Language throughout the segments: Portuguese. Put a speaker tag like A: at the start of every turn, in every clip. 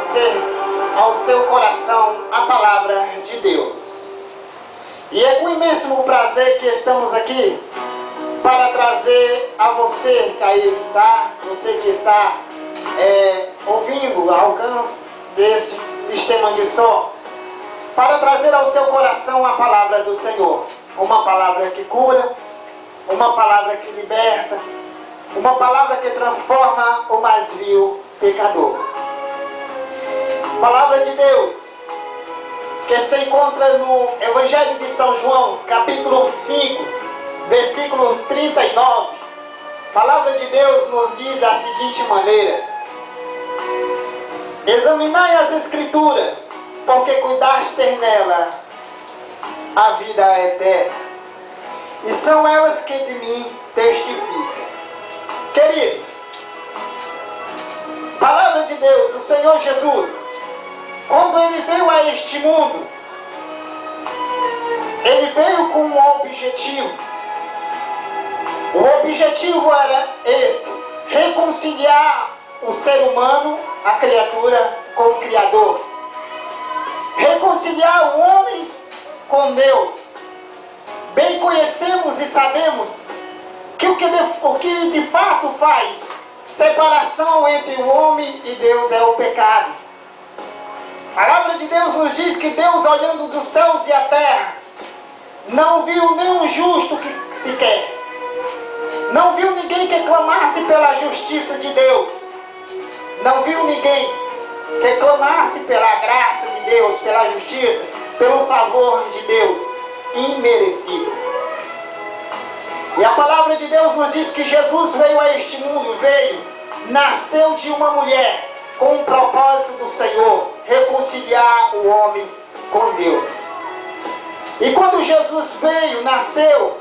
A: você, ao seu coração, a palavra de Deus. E é com imenso prazer que estamos aqui para trazer a você que aí está, você que está ouvindo ao alcance deste sistema de som, para trazer ao seu coração a palavra do Senhor. Uma palavra que cura, uma palavra que liberta, uma palavra que transforma o mais vil pecador. Palavra de Deus que se encontra no Evangelho de São João, capítulo 5, versículo 39. Palavra de Deus nos diz da seguinte maneira: examinai as Escrituras, porque cuidastes nela a vida eterna, e são elas que de mim testificam. Querido, palavra de Deus, o Senhor Jesus, quando Ele veio a este mundo, Ele veio com um objetivo. O objetivo era esse: reconciliar o ser humano, a criatura, com o Criador. Reconciliar o homem com Deus. Bem conhecemos e sabemos que o que de fato faz separação entre o homem e Deus é o pecado. A palavra de Deus nos diz que Deus, olhando dos céus e a terra, não viu nenhum justo que sequer. Não viu ninguém que clamasse pela justiça de Deus. Não viu ninguém que clamasse pela graça de Deus, pela justiça, pelo favor de Deus, imerecido. E a palavra de Deus nos diz que Jesus veio a este mundo, nasceu de uma mulher, com o propósito do Senhor, reconciliar o homem com Deus. E quando Jesus nasceu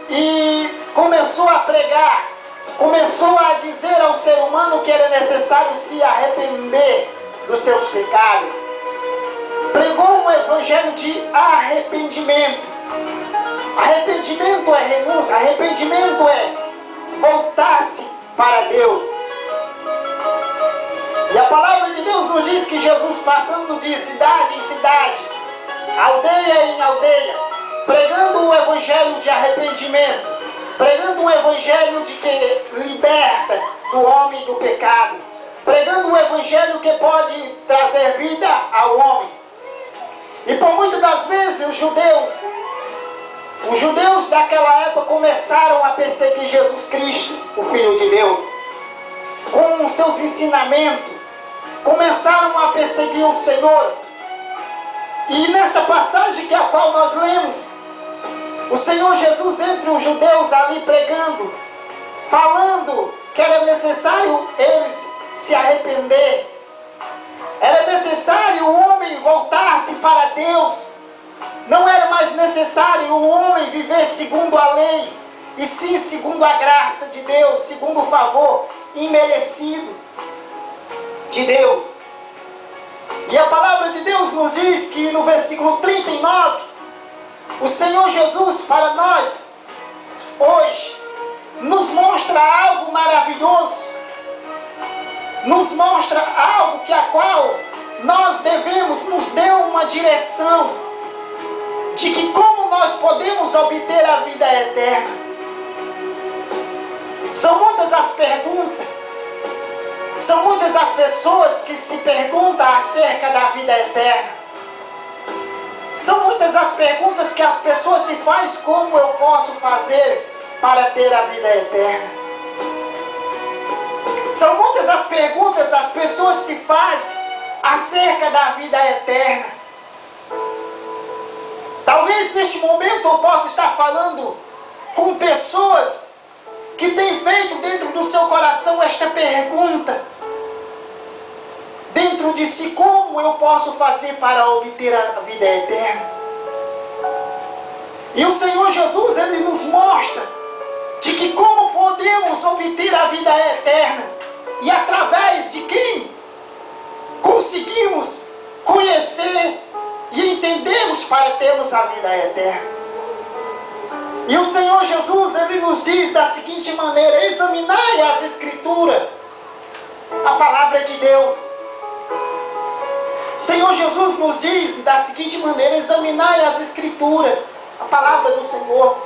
A: e começou a pregar, começou a dizer ao ser humano que era necessário se arrepender dos seus pecados, pregou um evangelho de arrependimento. Arrependimento é renúncia, arrependimento é voltar-se para Deus. E a palavra de Deus nos diz que Jesus, passando de cidade em cidade, aldeia em aldeia, pregando o evangelho de arrependimento, pregando o evangelho de que liberta o homem do pecado, pregando o evangelho que pode trazer vida ao homem. E por muitas das vezes os judeus daquela época começaram a perseguir Jesus Cristo, o Filho de Deus, com seus ensinamentos, começaram a perseguir o Senhor. E nesta passagem que a qual nós lemos, o Senhor Jesus entre os judeus ali pregando, falando que era necessário eles se arrepender, era necessário o homem voltar-se para Deus, não era mais necessário o homem viver segundo a lei, e sim segundo a graça de Deus, segundo o favor imerecido de Deus. E a palavra de Deus nos diz que no versículo 39, o Senhor Jesus para nós, hoje, nos mostra algo maravilhoso, nos mostra algo que a qual nós devemos, nos deu uma direção de que como nós podemos obter a vida eterna. São muitas as perguntas, são muitas as pessoas que se perguntam acerca da vida eterna. São muitas as perguntas que as pessoas se fazem: como eu posso fazer para ter a vida eterna? São muitas as perguntas que as pessoas se fazem acerca da vida eterna. Talvez neste momento eu possa estar falando com pessoas que têm feito dentro do seu coração esta pergunta dentro de si: como eu posso fazer para obter a vida eterna? E o Senhor Jesus, Ele nos mostra de que como podemos obter a vida eterna e através de quem conseguimos conhecer e entendemos para termos a vida eterna. E o Senhor Jesus, Ele nos diz da seguinte maneira: examinai as Escrituras, a palavra de Deus, Senhor Jesus nos diz da seguinte maneira: examinai as Escrituras, a palavra do Senhor.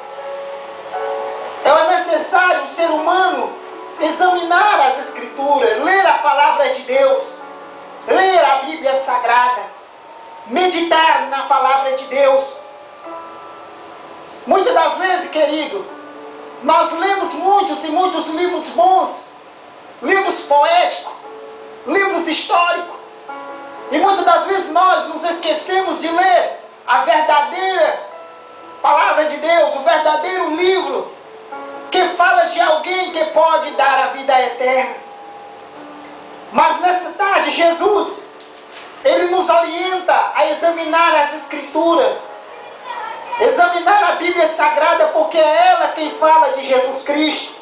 A: É necessário o ser humano examinar as Escrituras, ler a palavra de Deus, ler a Bíblia Sagrada, meditar na palavra de Deus. Muitas das vezes, querido, nós lemos muitos e muitos livros bons, livros poéticos, livros históricos, e muitas das vezes nós nos esquecemos de ler a verdadeira palavra de Deus, o verdadeiro livro que fala de alguém que pode dar a vida eterna. Mas nesta tarde, Jesus, Ele nos orienta a examinar as Escrituras, examinar a Bíblia Sagrada, porque é ela quem fala de Jesus Cristo,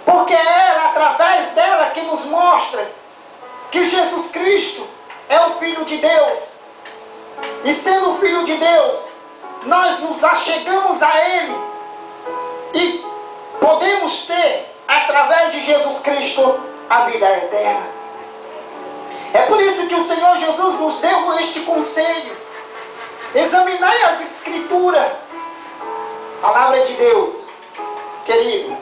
A: porque é ela, através dela, que nos mostra que Jesus Cristo é o Filho de Deus, e sendo o Filho de Deus, nós nos achegamos a Ele, e podemos ter, através de Jesus Cristo, a vida eterna. É por isso que o Senhor Jesus nos deu este conselho: examinai as Escrituras. Palavra de Deus, querido,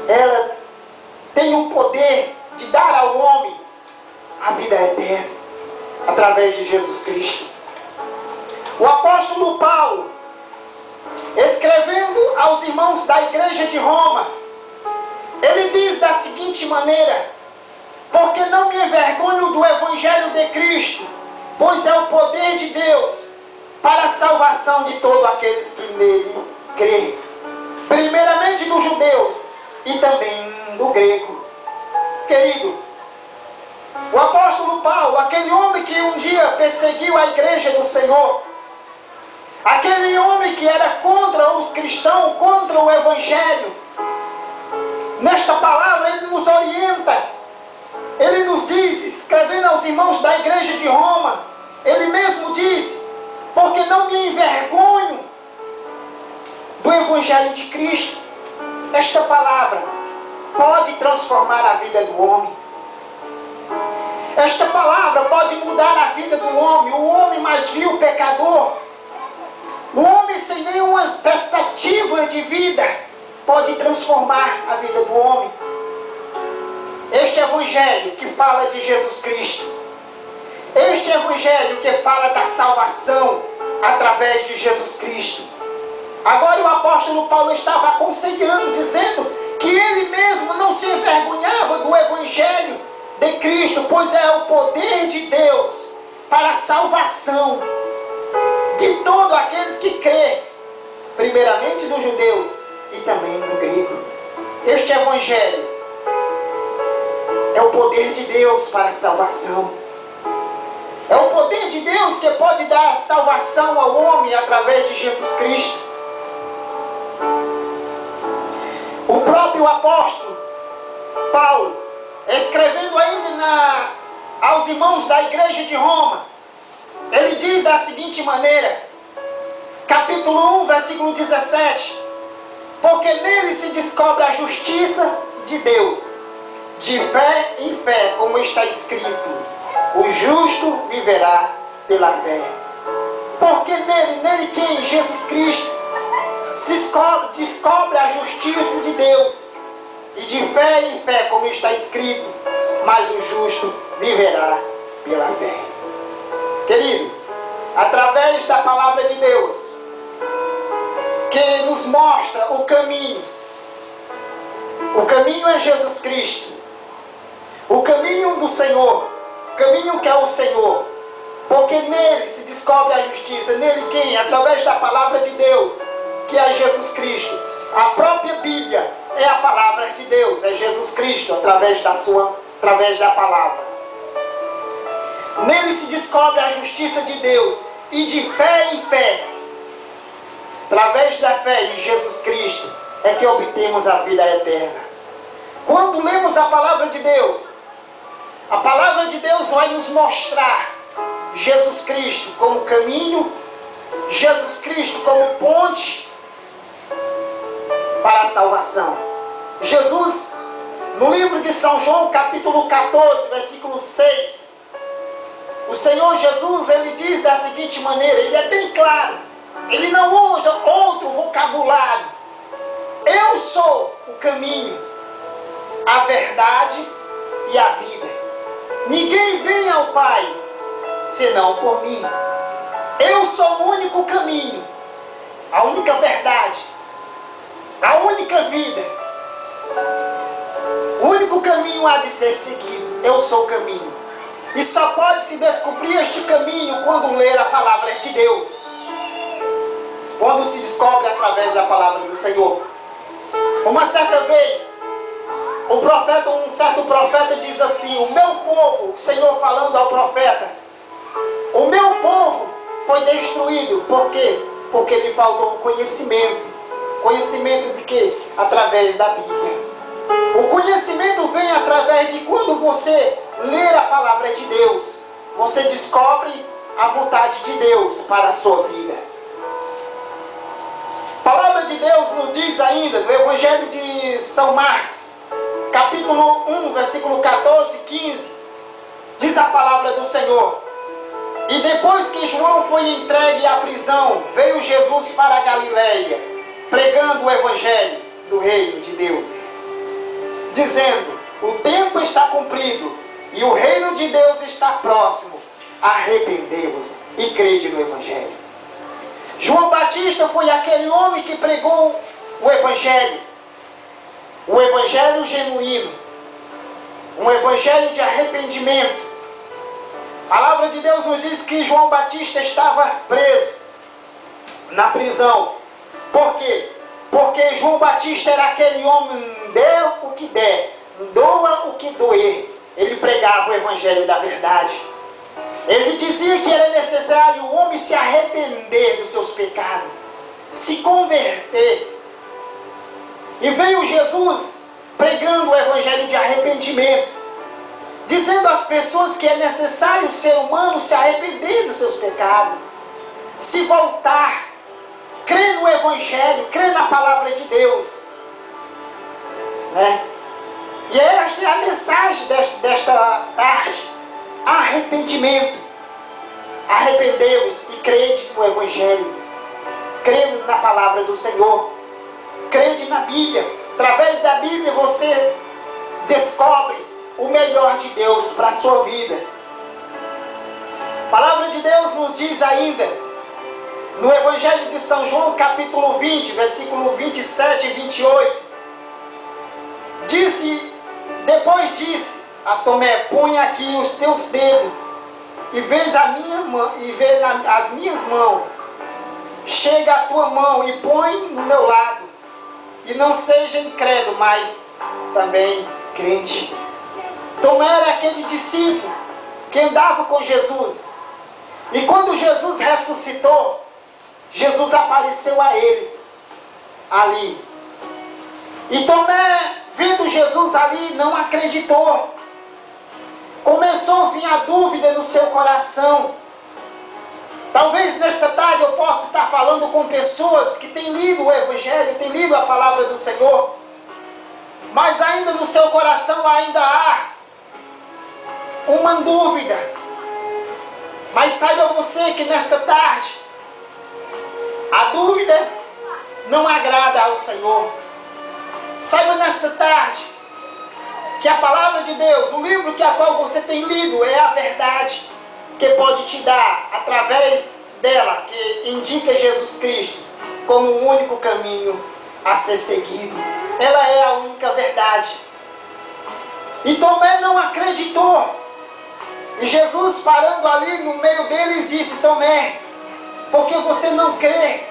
A: ela tem o poder de dar ao homem a vida eterna, através de Jesus Cristo. O apóstolo Paulo, escrevendo aos irmãos da igreja de Roma, ele diz da seguinte maneira: porque não me envergonho do Evangelho de Cristo, pois é o poder de Deus para a salvação de todos aqueles que nele creem, primeiramente dos judeus e também do grego. Querido, o apóstolo Paulo, aquele homem que um dia perseguiu a igreja do Senhor, aquele homem que era contra os cristãos, contra o Evangelho, nesta palavra ele nos orienta. Ele nos diz, escrevendo aos irmãos da igreja de Roma, ele mesmo diz: porque não me envergonho do Evangelho de Cristo. Esta palavra pode transformar a vida do homem. Esta palavra pode mudar a vida do homem, o homem mais vil, pecador, o homem sem nenhuma perspectiva de vida, pode transformar a vida do homem. Este Evangelho que fala de Jesus Cristo, este Evangelho que fala da salvação através de Jesus Cristo. Agora o apóstolo Paulo estava aconselhando, dizendo que ele mesmo não se envergonhava do Evangelho de Cristo, pois é o poder de Deus para a salvação de todos aqueles que crêem, primeiramente dos judeus e também do grego. Este Evangelho é o poder de Deus para a salvação. É o poder de Deus que pode dar salvação ao homem através de Jesus Cristo. O próprio apóstolo Paulo, escrevendo ainda aos irmãos da igreja de Roma, ele diz da seguinte maneira, capítulo 1, versículo 17: porque nele se descobre a justiça de Deus, de fé em fé, como está escrito: o justo viverá pela fé. Porque nele quem? Jesus Cristo, se descobre a justiça de Deus, e de fé em fé, como está escrito: mas o justo viverá pela fé. Querido, através da palavra de Deus, que nos mostra o caminho é Jesus Cristo, o caminho do Senhor, o caminho que é o Senhor, porque nele se descobre a justiça. Nele quem? Através da palavra de Deus, que é Jesus Cristo. A própria Bíblia é a palavra de Deus, é Jesus Cristo, através da palavra. Nele se descobre a justiça de Deus, e de fé em fé, através da fé em Jesus Cristo, é que obtemos a vida eterna. Quando lemos a palavra de Deus, a palavra de Deus vai nos mostrar Jesus Cristo como caminho, Jesus Cristo como ponte para a salvação. Jesus, no livro de São João, capítulo 14, versículo 6, Senhor Jesus, ele diz da seguinte maneira, ele é bem claro, ele não usa outro vocabulário. Eu sou o caminho, a verdade e a vida. Ninguém vem ao Pai senão por mim. Eu sou o único caminho, a única verdade, a única vida. O único caminho há de ser seguido. Eu sou o caminho. E só pode se descobrir este caminho quando ler a palavra de Deus. Quando se descobre através da palavra do Senhor. Uma certa vez, um certo profeta diz assim: o meu povo, o Senhor falando ao profeta, o meu povo foi destruído. Por quê? Porque lhe faltou conhecimento. Conhecimento de quê? Através da Bíblia. O conhecimento vem através de quando você ler a palavra de Deus. Você descobre a vontade de Deus para a sua vida. A palavra de Deus nos diz ainda, no Evangelho de São Marcos, capítulo 1, versículo 14 e 15, diz a palavra do Senhor: e depois que João foi entregue à prisão, veio Jesus para a Galileia, pregando o Evangelho do reino de Deus, dizendo: o tempo está cumprido e o reino de Deus está próximo. Arrependei-vos e crede no Evangelho. João Batista foi aquele homem que pregou o Evangelho genuíno, um Evangelho de arrependimento. A palavra de Deus nos diz que João Batista estava preso na prisão. Por quê? Porque João Batista era aquele homem, dê o que der, doa o que doer. Ele pregava o Evangelho da verdade. Ele dizia que era necessário o homem se arrepender dos seus pecados, se converter. E veio Jesus pregando o Evangelho de arrependimento, dizendo às pessoas que é necessário o ser humano se arrepender dos seus pecados, se voltar, crer no Evangelho, crer na palavra de Deus. E esta é a mensagem desta tarde. Arrependimento. Arrependei-vos e crede no Evangelho. Crede na palavra do Senhor. Crede na Bíblia. Através da Bíblia você descobre o melhor de Deus para a sua vida. A palavra de Deus nos diz ainda, no Evangelho de São João, capítulo 20, versículo 27 e 28. Depois disse a Tomé: põe aqui os teus dedos e veja as minhas mãos. Chega a tua mão e põe no meu lado. E não seja incrédulo, mas também crente. Tomé era aquele discípulo que andava com Jesus. E quando Jesus ressuscitou, Jesus apareceu a eles ali. E Tomé, vendo Jesus ali, não acreditou. Começou a vir a dúvida no seu coração. Talvez nesta tarde eu possa estar falando com pessoas que têm lido o Evangelho, têm lido a palavra do Senhor, mas ainda no seu coração ainda há uma dúvida. Mas saiba você que nesta tarde, a dúvida não agrada ao Senhor. Saiba nesta tarde que a palavra de Deus, o livro a qual você tem lido, é a verdade que pode te dar, através dela, que indica Jesus Cristo como o único caminho a ser seguido. Ela é a única verdade. E Tomé não acreditou. E Jesus, parando ali no meio deles, disse: Tomé, porque você não crê,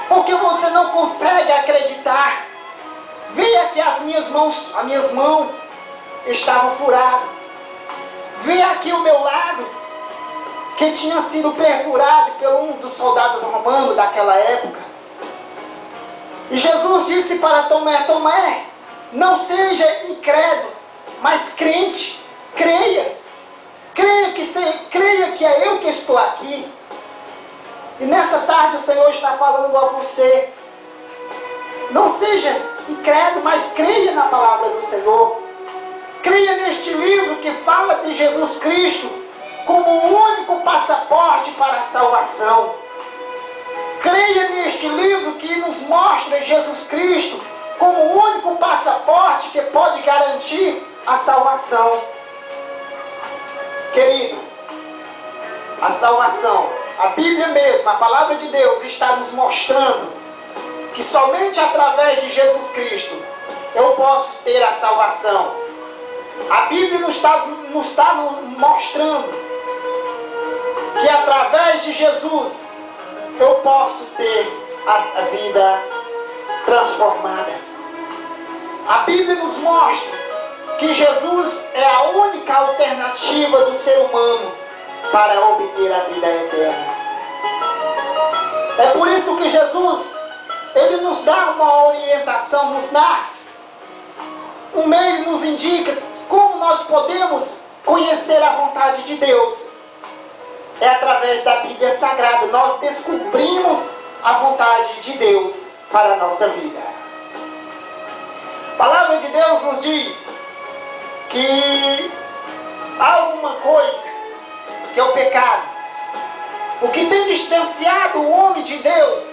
A: porque você não consegue acreditar. Veja que as minhas mãos estavam furadas. Veja aqui o meu lado, que tinha sido perfurado por um dos soldados romanos daquela época. E Jesus disse para Tomé: Tomé, não seja incrédulo, mas crente. Creia. Creia que é eu que estou aqui. E nesta tarde o Senhor está falando a você: não seja incrédulo, mas creia na palavra do Senhor. Creia neste livro que fala de Jesus Cristo como o único passaporte para a salvação. Creia neste livro que nos mostra Jesus Cristo como o único passaporte que pode garantir a salvação. Querido, a salvação, a Bíblia mesmo, a palavra de Deus está nos mostrando que somente através de Jesus Cristo eu posso ter a salvação. A Bíblia nos está mostrando que através de Jesus eu posso ter a vida transformada. A Bíblia nos mostra que Jesus é a única alternativa do ser humano para obter a vida eterna. É por isso que Jesus, ele nos dá uma orientação, nos dá um meio, nos indica como nós podemos conhecer a vontade de Deus. É através da Bíblia Sagrada. Nós descobrimos a vontade de Deus para a nossa vida. A palavra de Deus nos diz que há alguma coisa que é o pecado. O que tem distanciado o homem de Deus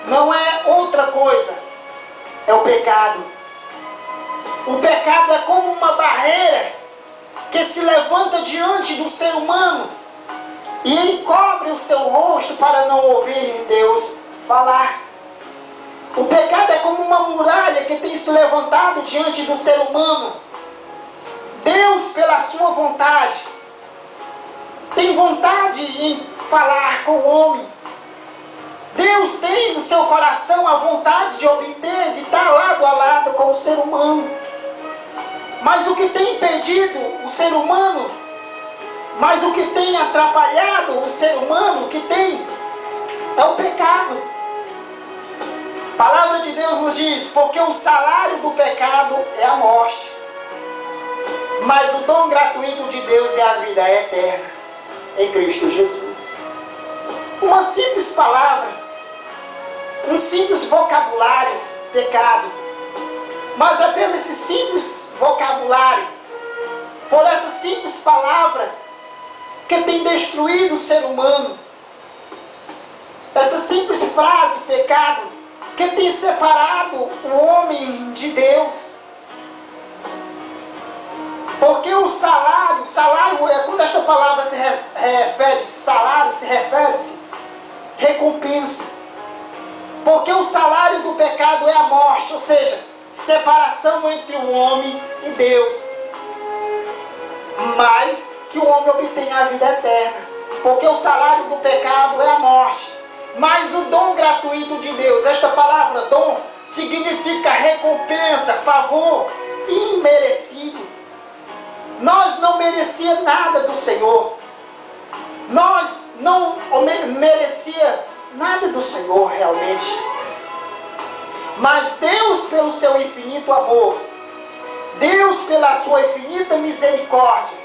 A: não é outra coisa, é o pecado. O pecado é como uma barreira que se levanta diante do ser humano e encobre o seu rosto para não ouvir Deus falar. O pecado é como uma muralha que tem se levantado diante do ser humano. Deus, pela sua vontade, tem vontade em falar com o homem. Deus tem no seu coração a vontade de obter, de estar lado a lado com o ser humano. Mas o que tem impedido o ser humano, mas o que tem atrapalhado o ser humano, o que tem, é o pecado. A palavra de Deus nos diz, porque o salário do pecado é a morte, mas o dom gratuito de Deus é a vida eterna em Cristo Jesus. Uma simples palavra, um simples vocabulário, pecado. Mas é pelo esse simples vocabulário, por essa simples palavra, que tem destruído o ser humano. Essa simples frase, pecado, que tem separado o homem de Deus. Porque o salário é quando esta palavra se refere, salário se refere-se recompensa. Porque o salário do pecado é a morte, ou seja, separação entre o homem e Deus. Mas que o homem obtenha a vida eterna. Porque o salário do pecado é a morte. Mas o dom gratuito de Deus, esta palavra dom, significa recompensa, favor imerecido. Nós não merecíamos nada do Senhor. Nós não merecíamos nada do Senhor realmente. Mas Deus, pelo seu infinito amor, Deus, pela sua infinita misericórdia,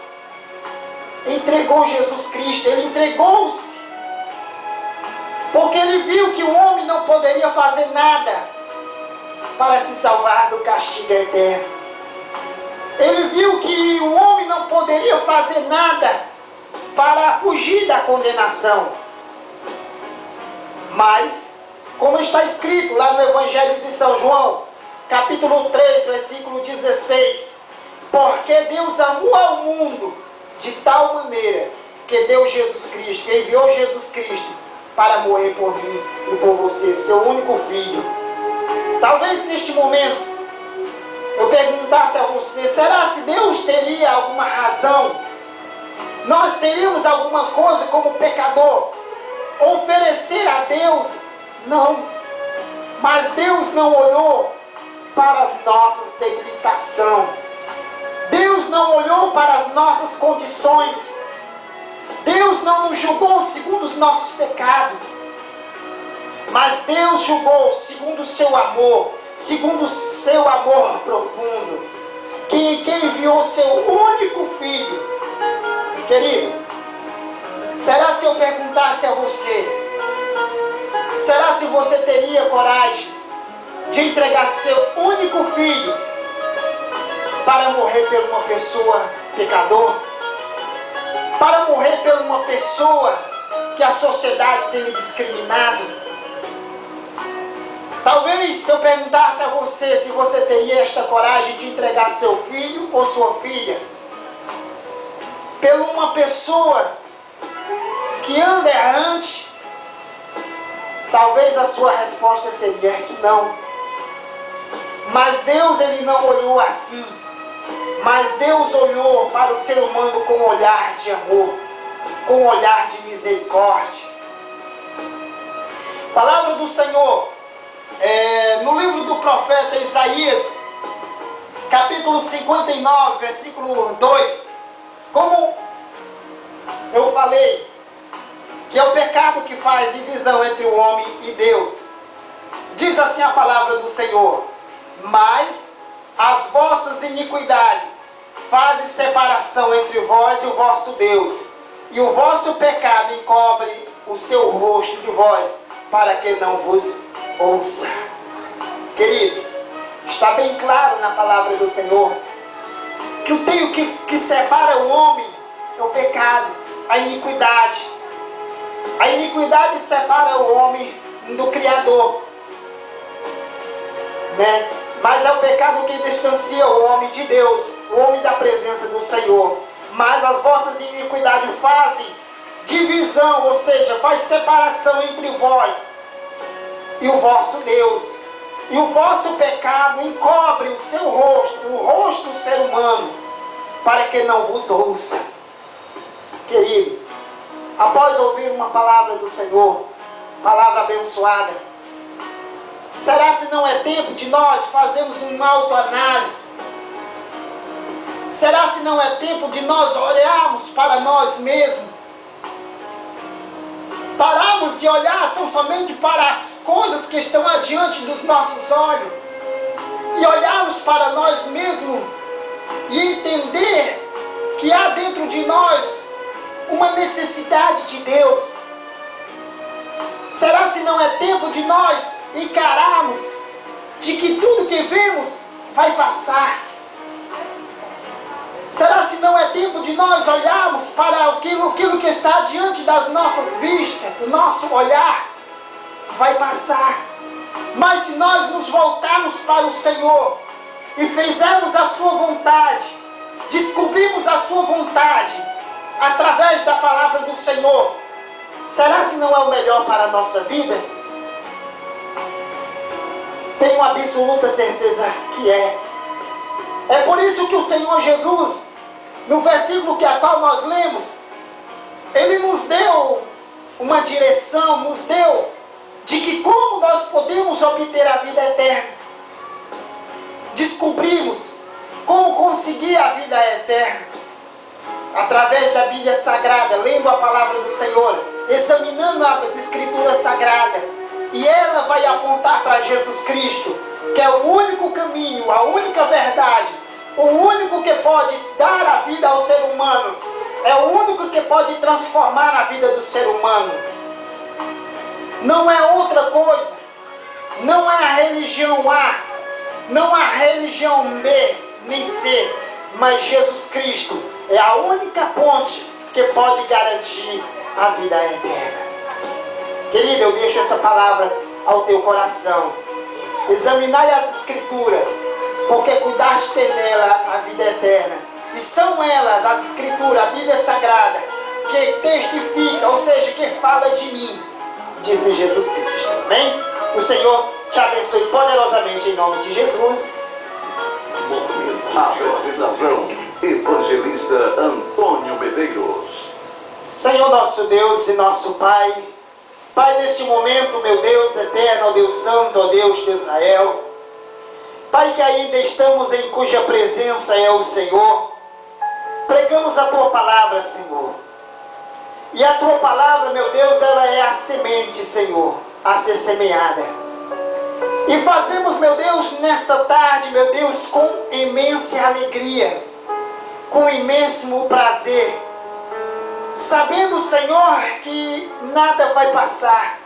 A: entregou Jesus Cristo. Ele entregou-se. Porque ele viu que o homem não poderia fazer nada para se salvar do castigo eterno. Ele viu que o homem não poderia fazer nada para fugir da condenação. Mas, como está escrito lá no Evangelho de São João, capítulo 3, versículo 16, porque Deus amou ao mundo de tal maneira que deu Jesus Cristo, que enviou Jesus Cristo para morrer por mim e por você, seu único filho. Talvez neste momento eu perguntasse a você, será se Deus teria alguma razão? Nós teríamos alguma coisa como pecador? Oferecer a Deus? Não. Mas Deus não olhou para as nossas debilitações. Deus não olhou para as nossas condições. Deus não nos julgou segundo os nossos pecados. Mas Deus julgou segundo o seu amor, segundo o seu amor profundo, que enviou seu único filho. Querido, será se eu perguntasse a você, será se você teria coragem de entregar seu único filho para morrer por uma pessoa pecador? para morrer por uma pessoa que a sociedade tem lhe discriminado. Talvez se eu perguntasse a você se você teria esta coragem de entregar seu filho ou sua filha por uma pessoa que anda errante, talvez a sua resposta seria que não. Mas Deus, Ele não olhou assim. Mas Deus olhou para o ser humano com um olhar de amor, com um olhar de misericórdia. Palavra do Senhor, no livro do profeta Isaías, capítulo 59, versículo 2, como eu falei, que é o pecado que faz divisão entre o homem e Deus. Diz assim a palavra do Senhor: mas as vossas iniquidades fazem separação entre vós e o vosso Deus, e o vosso pecado encobre o seu rosto de vós, para que não vos ouça. Querido, está bem claro na palavra do Senhor que o tenho que separa o homem é o pecado, a iniquidade. A iniquidade separa o homem do Criador, né? Mas é o pecado que distancia o homem de Deus, o homem da presença do Senhor. Mas as vossas iniquidades fazem divisão, ou seja, faz separação entre vós e o vosso Deus. E o vosso pecado encobre o seu rosto, o rosto do ser humano, para que não vos ouça. Querido, após ouvir uma palavra do Senhor, palavra abençoada, será se não é tempo de nós fazermos uma autoanálise? Será se não é tempo de nós olharmos para nós mesmos? Pararmos de olhar tão somente para as coisas que estão adiante dos nossos olhos e olharmos para nós mesmos e entender que há dentro de nós uma necessidade de Deus. Será se não é tempo de nós encararmos de que tudo que vemos vai passar? Será se não é tempo de nós olharmos para aquilo que está diante das nossas vistas, do nosso olhar, vai passar? Mas se nós nos voltarmos para o Senhor e fizermos a sua vontade, descobrimos a sua vontade através da palavra do Senhor, será se não é o melhor para a nossa vida? Tenho absoluta certeza que é. É por isso que o Senhor Jesus, no versículo que a qual nós lemos, Ele nos deu uma direção, nos deu de que como nós podemos obter a vida eterna. Descobrimos como conseguir a vida eterna através da Bíblia Sagrada, lendo a palavra do Senhor, examinando as Escrituras Sagradas, e ela vai apontar para Jesus Cristo, que é o único caminho, a única verdade, o único que pode dar a vida ao ser humano, é o único que pode transformar a vida do ser humano. Não é outra coisa, não é a religião A, não a religião B, nem C, mas Jesus Cristo é a única ponte que pode garantir a vida eterna. Querido, eu deixo essa palavra ao teu coração. Examinai as Escrituras, porque cuidaste nela a vida eterna. E são elas, as Escrituras, a Bíblia Sagrada, que testifica, ou seja, que fala de mim, diz Jesus Cristo. Amém? O Senhor te abençoe poderosamente em nome de Jesus.
B: Apresentação, Evangelista Antônio Medeiros.
A: Senhor nosso Deus e nosso Pai, Pai, neste momento, meu Deus eterno, ó Deus Santo, ó Deus de Israel, Pai, que ainda estamos em cuja presença é o Senhor, pregamos a Tua palavra, Senhor, e a Tua palavra, meu Deus, ela é a semente, Senhor, a ser semeada, e fazemos, meu Deus, nesta tarde, meu Deus, com imensa alegria, com imenso prazer, sabendo, Senhor, que nada vai passar,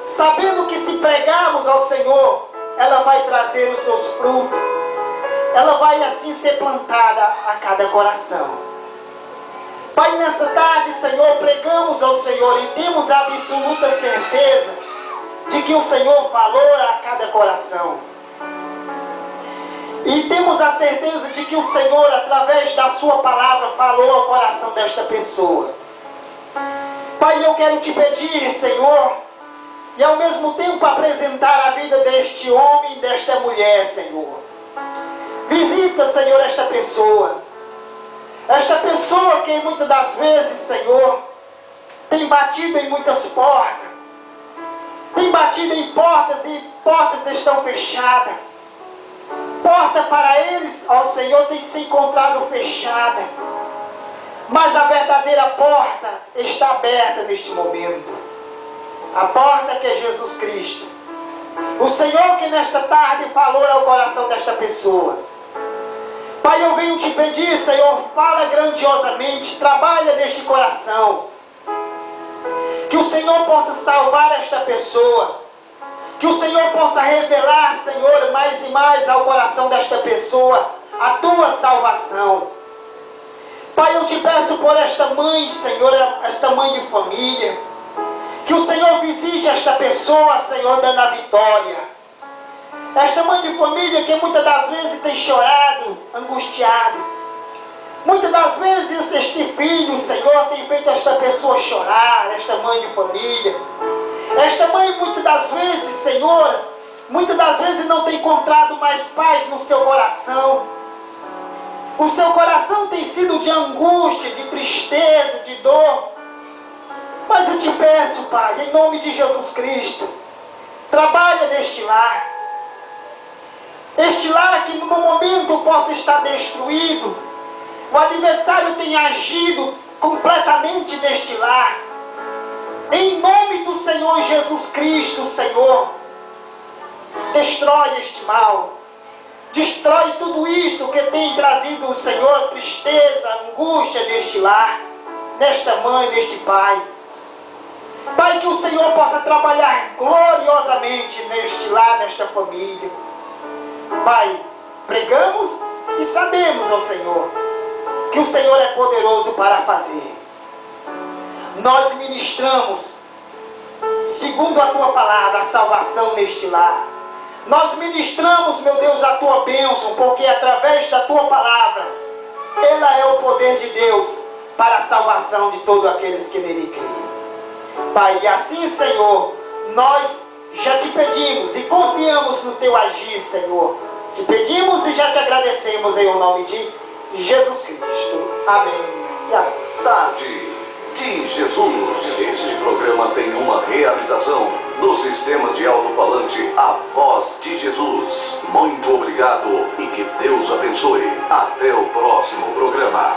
A: sabendo que se pregarmos ao Senhor, ela vai trazer os seus frutos, ela vai assim ser plantada a cada coração. Pai, nesta tarde, Senhor, pregamos ao Senhor e temos a absoluta certeza de que o Senhor falou a cada coração. E temos a certeza de que o Senhor, através da sua palavra, falou ao coração desta pessoa. Pai, eu quero te pedir, Senhor, e ao mesmo tempo apresentar a vida deste homem e desta mulher, Senhor. Visita, Senhor, esta pessoa. Esta pessoa que muitas das vezes, Senhor, tem batido em muitas portas. Tem batido em portas e portas estão fechadas. Porta para eles, ó Senhor, tem se encontrado fechada. Mas a verdadeira porta está aberta neste momento. A porta que é Jesus Cristo. O Senhor que nesta tarde falou ao coração desta pessoa. Pai, eu venho te pedir, Senhor, fala grandiosamente, trabalha neste coração. Que o Senhor possa salvar esta pessoa. Que o Senhor possa revelar, Senhor, mais e mais ao coração desta pessoa a tua salvação. Pai, eu te peço por esta mãe, Senhor, esta mãe de família. Que o Senhor visite esta pessoa, Senhor, dando a vitória. Esta mãe de família que muitas das vezes tem chorado, angustiado. Muitas das vezes este filho, Senhor, tem feito esta pessoa chorar, esta mãe de família. Esta mãe muitas das vezes, Senhor, muitas das vezes não tem encontrado mais paz no seu coração. O seu coração tem sido de angústia, de tristeza, de dor. Mas eu te peço, Pai, em nome de Jesus Cristo, trabalha neste lar. Este lar que no momento possa estar destruído. O adversário tem agido completamente neste lar. Em nome do Senhor Jesus Cristo, Senhor, destrói este mal. Destrói tudo isto que tem trazido o Senhor tristeza, angústia neste lar, nesta mãe, neste pai. Pai, que o Senhor possa trabalhar gloriosamente neste lar, nesta família. Pai, pregamos e sabemos, ó Senhor, que o Senhor é poderoso para fazer. Nós ministramos, segundo a tua palavra, a salvação neste lar. Nós ministramos, meu Deus, a tua bênção, porque através da tua palavra, ela é o poder de Deus para a salvação de todos aqueles que nele creem. Pai, e assim, Senhor, nós já te pedimos e confiamos no teu agir, Senhor. Te pedimos e já te agradecemos em nome de Jesus Cristo. Amém e amém.
B: Tarde de Jesus. Este programa tem uma realização do sistema de alto-falante A Voz de Jesus. Muito obrigado e que Deus abençoe. Até o próximo programa.